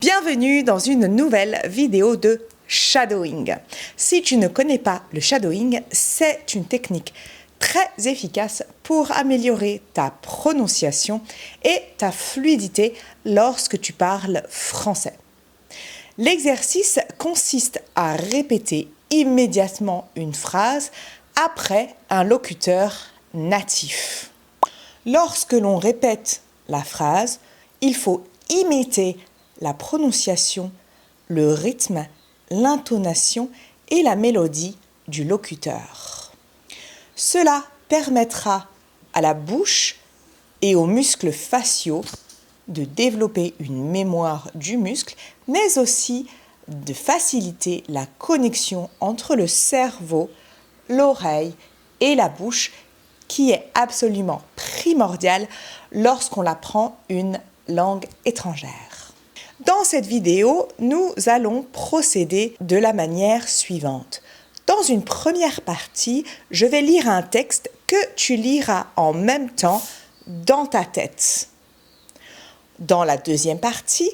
Bienvenue dans une nouvelle vidéo de shadowing. Si tu ne connais pas le shadowing, c'est une technique très efficace pour améliorer ta prononciation et ta fluidité lorsque tu parles français. L'exercice consiste à répéter immédiatement une phrase après un locuteur natif. Lorsque l'on répète la phrase, il faut imiter la prononciation, le rythme, l'intonation et la mélodie du locuteur. Cela permettra à la bouche et aux muscles faciaux de développer une mémoire du muscle, mais aussi de faciliter la connexion entre le cerveau, l'oreille et la bouche, qui est absolument primordiale lorsqu'on apprend une langue étrangère. Dans cette vidéo, nous allons procéder de la manière suivante. Dans une première partie, je vais lire un texte que tu liras en même temps dans ta tête. Dans la deuxième partie,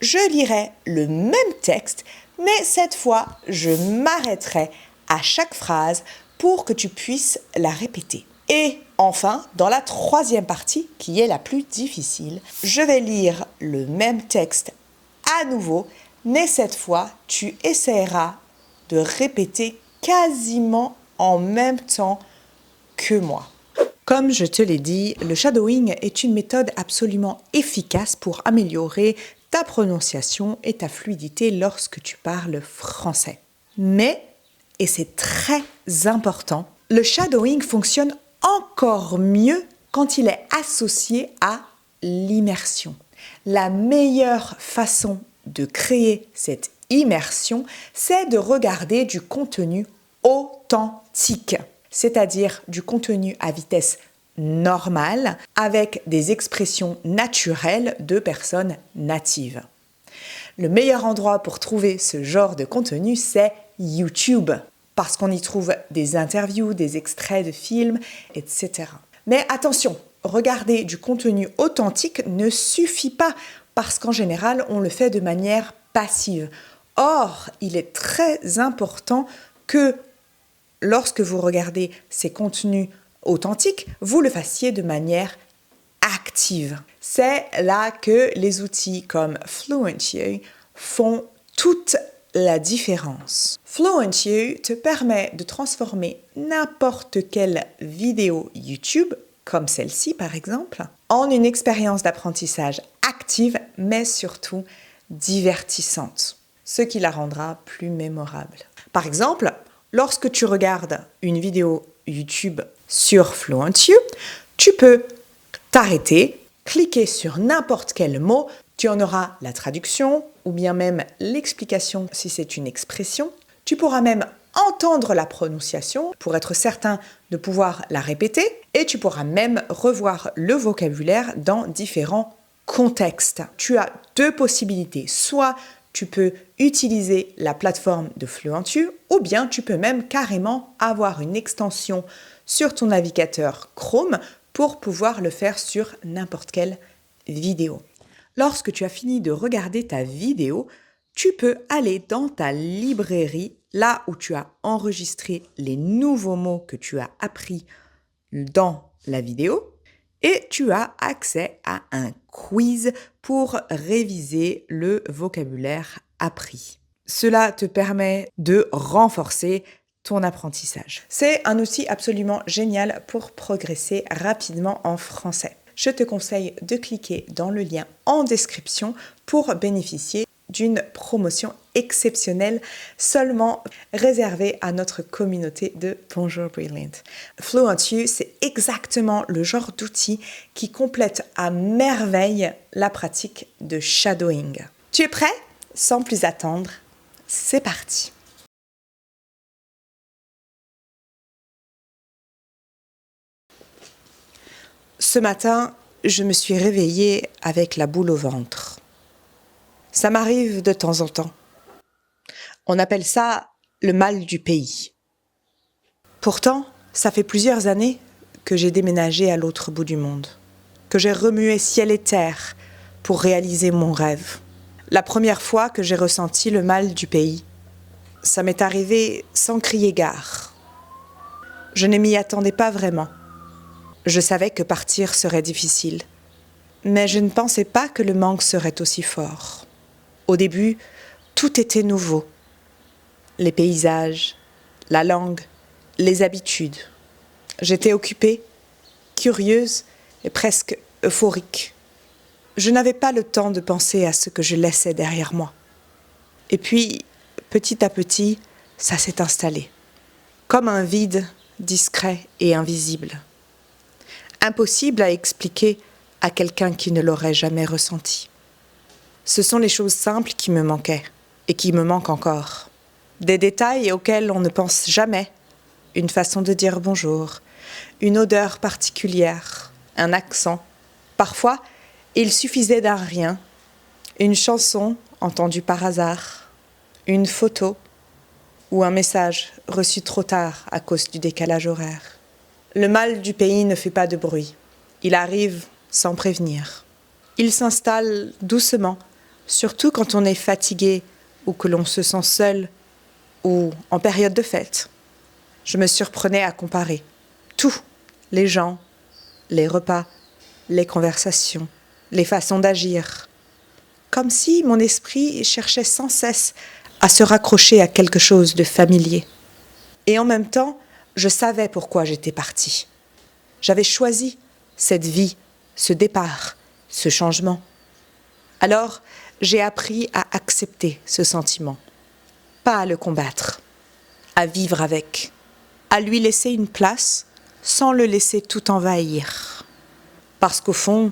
je lirai le même texte, mais cette fois, je m'arrêterai à chaque phrase pour que tu puisses la répéter. Et enfin, dans la troisième partie, qui est la plus difficile, je vais lire le même texte à nouveau, mais cette fois, tu essaieras de répéter quasiment en même temps que moi. Comme je te l'ai dit, le shadowing est une méthode absolument efficace pour améliorer ta prononciation et ta fluidité lorsque tu parles français. Mais, et c'est très important, le shadowing fonctionne encore mieux quand il est associé à l'immersion. La meilleure façon de créer cette immersion, c'est de regarder du contenu authentique, c'est-à-dire du contenu à vitesse normale avec des expressions naturelles de personnes natives. Le meilleur endroit pour trouver ce genre de contenu, c'est YouTube, parce qu'on y trouve des interviews, des extraits de films, etc. Mais attention, regarder du contenu authentique ne suffit pas parce qu'en général, on le fait de manière passive. Or, il est très important que lorsque vous regardez ces contenus authentiques, vous le fassiez de manière active. C'est là que les outils comme Fluentu font toute la différence. Fluentu te permet de transformer n'importe quelle vidéo YouTube, comme celle-ci par exemple, en une expérience d'apprentissage active, mais surtout divertissante, ce qui la rendra plus mémorable. Par exemple, lorsque tu regardes une vidéo YouTube sur Fluentu, tu peux t'arrêter, cliquer sur n'importe quel mot, tu en auras la traduction ou bien même l'explication si c'est une expression. Tu pourras même entendre la prononciation pour être certain de pouvoir la répéter et tu pourras même revoir le vocabulaire dans différents contextes. Tu as deux possibilités. Soit tu peux utiliser la plateforme de Fluentu ou bien tu peux même carrément avoir une extension sur ton navigateur Chrome pour pouvoir le faire sur n'importe quelle vidéo. Lorsque tu as fini de regarder ta vidéo, tu peux aller dans ta librairie, là où tu as enregistré les nouveaux mots que tu as appris dans la vidéo, et tu as accès à un quiz pour réviser le vocabulaire appris. Cela te permet de renforcer ton apprentissage. C'est un outil absolument génial pour progresser rapidement en français. Je te conseille de cliquer dans le lien en description pour bénéficier d'une promotion exceptionnelle seulement réservée à notre communauté de Bonjour Brilliant. Fluentu, c'est exactement le genre d'outil qui complète à merveille la pratique de shadowing. Tu es prêt? Sans plus attendre, c'est parti! Ce matin, je me suis réveillée avec la boule au ventre. Ça m'arrive de temps en temps. On appelle ça le mal du pays. Pourtant, ça fait plusieurs années que j'ai déménagé à l'autre bout du monde, que j'ai remué ciel et terre pour réaliser mon rêve. La première fois que j'ai ressenti le mal du pays, ça m'est arrivé sans crier gare. Je ne m'y attendais pas vraiment. Je savais que partir serait difficile. Mais je ne pensais pas que le manque serait aussi fort. Au début, tout était nouveau. Les paysages, la langue, les habitudes. J'étais occupée, curieuse et presque euphorique. Je n'avais pas le temps de penser à ce que je laissais derrière moi. Et puis, petit à petit, ça s'est installé. Comme un vide discret et invisible. Impossible à expliquer à quelqu'un qui ne l'aurait jamais ressenti. Ce sont les choses simples qui me manquaient et qui me manquent encore. Des détails auxquels on ne pense jamais. Une façon de dire bonjour, une odeur particulière, un accent. Parfois, il suffisait d'un rien, une chanson entendue par hasard, une photo ou un message reçu trop tard à cause du décalage horaire. Le mal du pays ne fait pas de bruit. Il arrive sans prévenir. Il s'installe doucement, surtout quand on est fatigué ou que l'on se sent seul ou en période de fête. Je me surprenais à comparer tout, les gens, les repas, les conversations, les façons d'agir, comme si mon esprit cherchait sans cesse à se raccrocher à quelque chose de familier. Et en même temps, je savais pourquoi j'étais partie. J'avais choisi cette vie, ce départ, ce changement. Alors, j'ai appris à accepter ce sentiment, pas à le combattre, à vivre avec, à lui laisser une place sans le laisser tout envahir. Parce qu'au fond,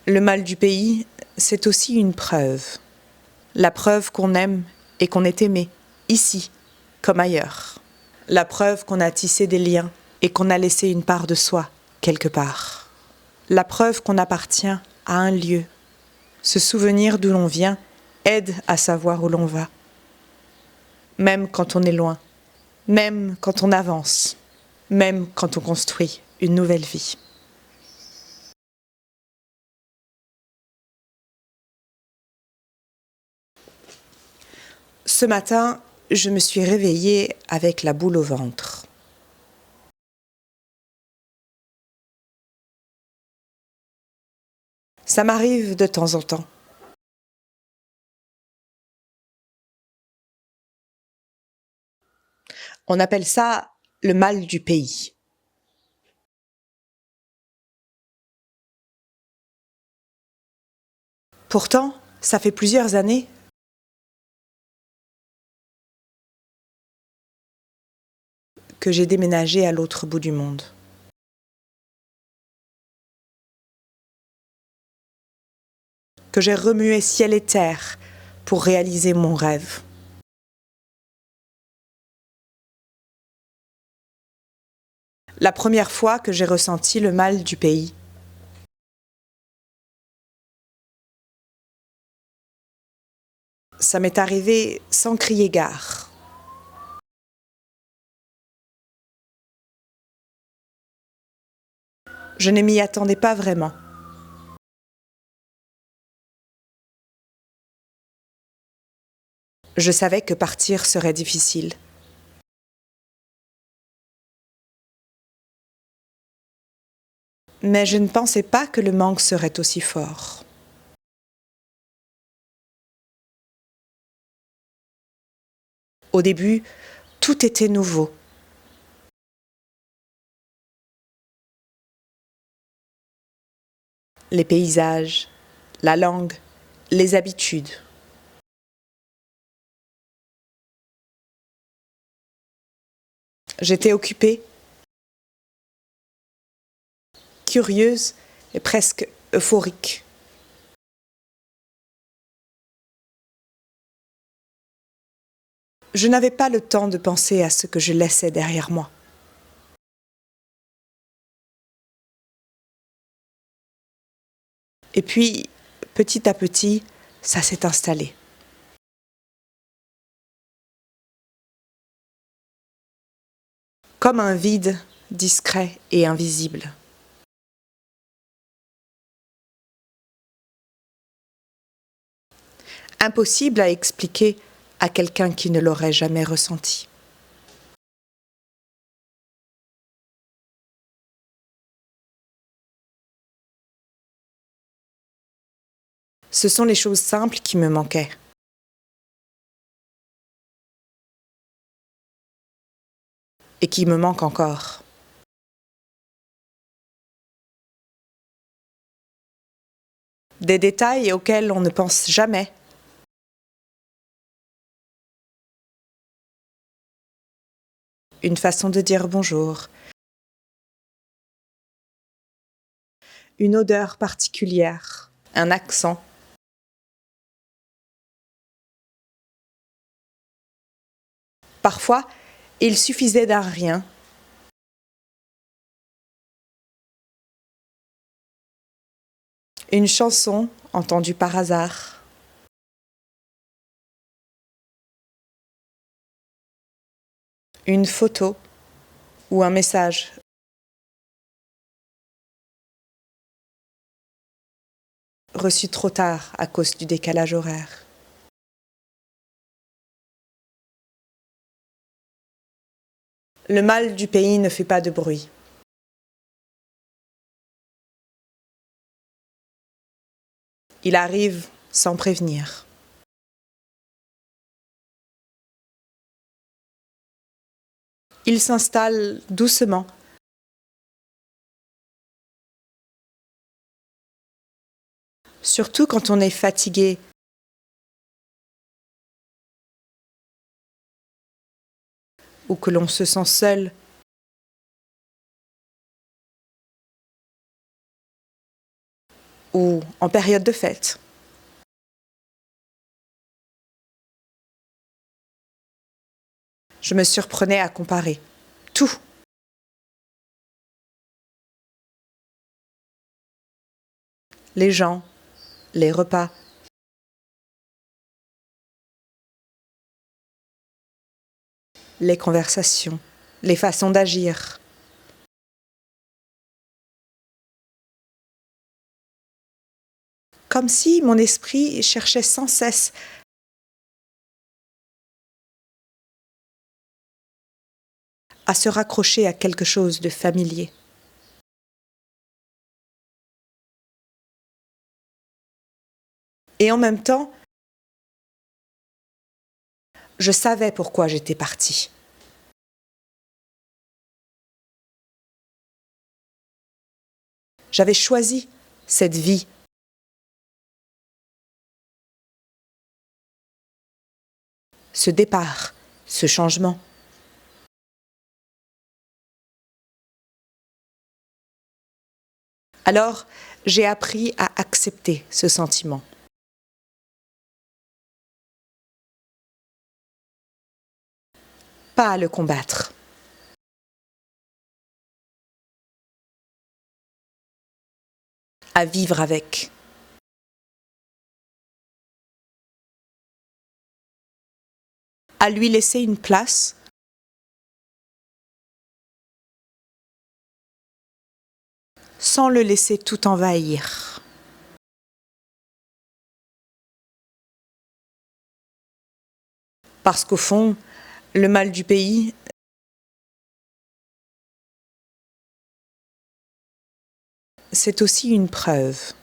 le mal du pays, c'est aussi une preuve. La preuve qu'on aime et qu'on est aimé, ici comme ailleurs. La preuve qu'on a tissé des liens et qu'on a laissé une part de soi quelque part. La preuve qu'on appartient à un lieu. Se souvenir d'où l'on vient aide à savoir où l'on va. Même quand on est loin, même quand on avance, même quand on construit une nouvelle vie. Ce matin, je me suis réveillée avec la boule au ventre. Ça m'arrive de temps en temps. On appelle ça le mal du pays. Pourtant, ça fait plusieurs années que j'ai déménagé à l'autre bout du monde. Que j'ai remué ciel et terre pour réaliser mon rêve. La première fois que j'ai ressenti le mal du pays, ça m'est arrivé sans crier gare. Je ne m'y attendais pas vraiment. Je savais que partir serait difficile. Mais je ne pensais pas que le manque serait aussi fort. Au début, tout était nouveau. Les paysages, la langue, les habitudes. J'étais occupée, curieuse et presque euphorique. Je n'avais pas le temps de penser à ce que je laissais derrière moi. Et puis, petit à petit, ça s'est installé. Comme un vide discret et invisible. Impossible à expliquer à quelqu'un qui ne l'aurait jamais ressenti. Ce sont les choses simples qui me manquaient. Et qui me manquent encore. Des détails auxquels on ne pense jamais. Une façon de dire bonjour. Une odeur particulière. Un accent. Parfois, il suffisait d'un rien. Une chanson entendue par hasard. Une photo ou un message. Reçu trop tard à cause du décalage horaire. Le mal du pays ne fait pas de bruit. Il arrive sans prévenir. Il s'installe doucement. Surtout quand on est fatigué. Ou que l'on se sent seul. Ou en période de fête. Je me surprenais à comparer. Tout. Les gens, les repas. Les conversations, les façons d'agir. Comme si mon esprit cherchait sans cesse à se raccrocher à quelque chose de familier. Et en même temps, je savais pourquoi j'étais partie. J'avais choisi cette vie. Ce départ, ce changement. Alors, j'ai appris à accepter ce sentiment. Pas à le combattre. À vivre avec. À lui laisser une place. Sans le laisser tout envahir. Parce qu'au fond, le mal du pays, c'est aussi une preuve.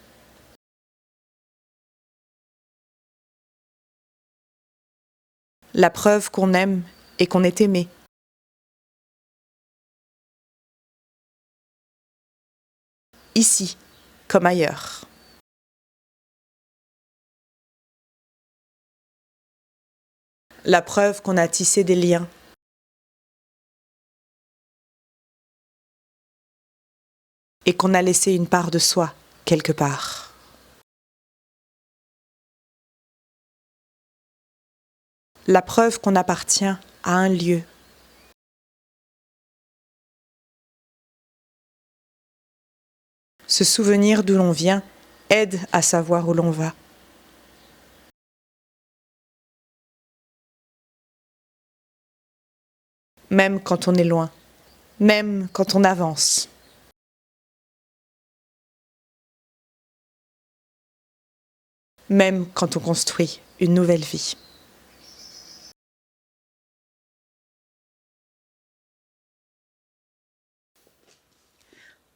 La preuve qu'on aime et qu'on est aimé. Ici, comme ailleurs. La preuve qu'on a tissé des liens. Et qu'on a laissé une part de soi, quelque part. La preuve qu'on appartient à un lieu. Se souvenir d'où l'on vient aide à savoir où l'on va. Même quand on est loin, même quand on avance. Même quand on construit. une nouvelle vie.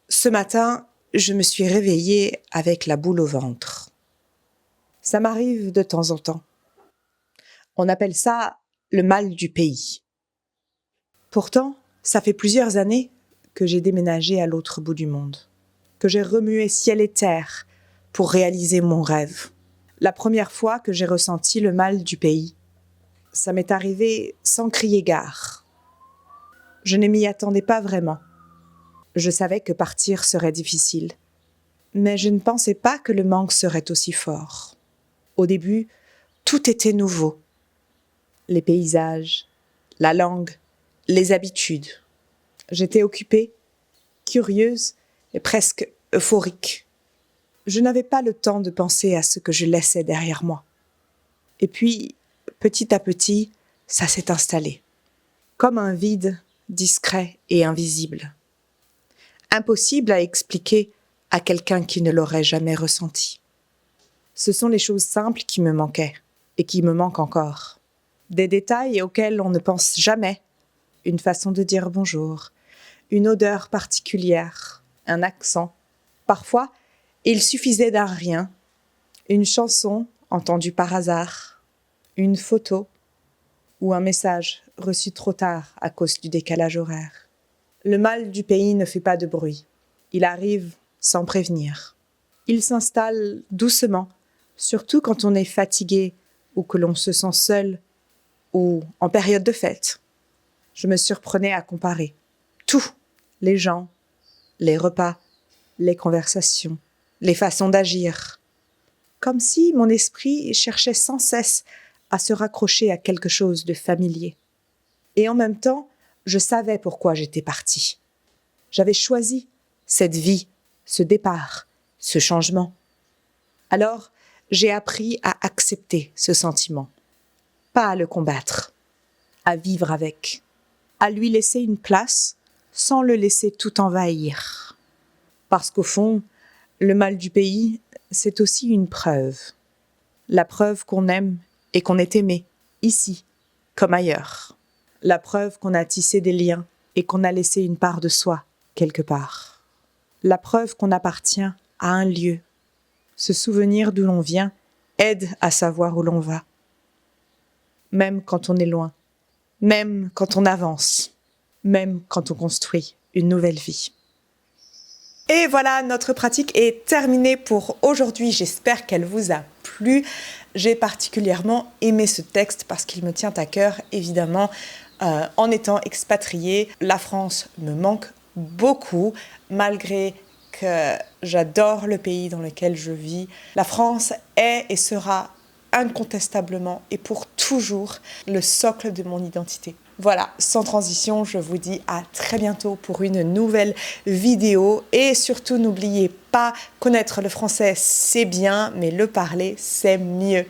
Ce matin, je me suis réveillée avec la boule au ventre. Ça m'arrive de temps en temps. On appelle ça le mal du pays. Pourtant, ça fait plusieurs années que j'ai déménagé à l'autre bout du monde, que j'ai remué ciel et terre pour réaliser mon rêve. La première fois que j'ai ressenti le mal du pays, ça m'est arrivé sans crier gare. Je ne m'y attendais pas vraiment. Je savais que partir serait difficile, mais je ne pensais pas que le manque serait aussi fort. Au début, tout était nouveau. Les paysages, la langue, les habitudes. J'étais occupée, curieuse et presque euphorique. Je n'avais pas le temps de penser à ce que je laissais derrière moi. Et puis, petit à petit, ça s'est installé, comme un vide discret et invisible. Impossible à expliquer à quelqu'un qui ne l'aurait jamais ressenti. Ce sont les choses simples qui me manquaient et qui me manquent encore. Des détails auxquels on ne pense jamais. Une façon de dire bonjour, une odeur particulière, un accent. Parfois, il suffisait d'un rien, une chanson entendue par hasard, une photo ou un message reçu trop tard à cause du décalage horaire. Le mal du pays ne fait pas de bruit. Il arrive sans prévenir. Il s'installe doucement, surtout quand on est fatigué ou que l'on se sent seul ou en période de fête. Je me surprenais à comparer tout, les gens, les repas, les conversations, les façons d'agir, comme si mon esprit cherchait sans cesse à se raccrocher à quelque chose de familier. Et en même temps, je savais pourquoi j'étais partie. J'avais choisi cette vie, ce départ, ce changement. Alors, j'ai appris à accepter ce sentiment, pas à le combattre, à vivre avec, à lui laisser une place sans le laisser tout envahir. Parce qu'au fond, le mal du pays, c'est aussi une preuve. La preuve qu'on aime et qu'on est aimé, ici comme ailleurs. La preuve qu'on a tissé des liens et qu'on a laissé une part de soi quelque part. La preuve qu'on appartient à un lieu. Se souvenir d'où l'on vient aide à savoir où l'on va. Même quand on est loin, même quand on avance, même quand on construit une nouvelle vie. Et voilà, notre pratique est terminée pour aujourd'hui. J'espère qu'elle vous a plu. J'ai particulièrement aimé ce texte parce qu'il me tient à cœur, évidemment. En étant expatriée, la France me manque beaucoup, malgré que j'adore le pays dans lequel je vis. La France est et sera incontestablement et pour toujours le socle de mon identité. Voilà, sans transition, je vous dis à très bientôt pour une nouvelle vidéo. Et surtout, n'oubliez pas, connaître le français, c'est bien, mais le parler, c'est mieux.